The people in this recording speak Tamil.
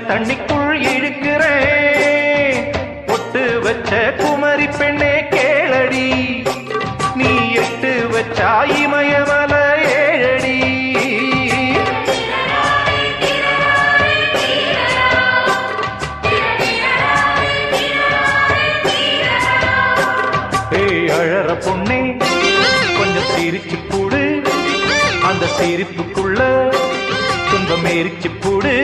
தண்ணிக்குள் இழுக்கிறேன். ஒட்டு வச்ச குமரி பெண்ணே கேளடி, நீ எட்டு வச்சா இமயமல ஏழடி. அழற பொண்ணே கொஞ்சம் சிரிச்சு போடு, அந்த சிரிப்புக்குள்ள துன்பம் எரிச்சு போடு.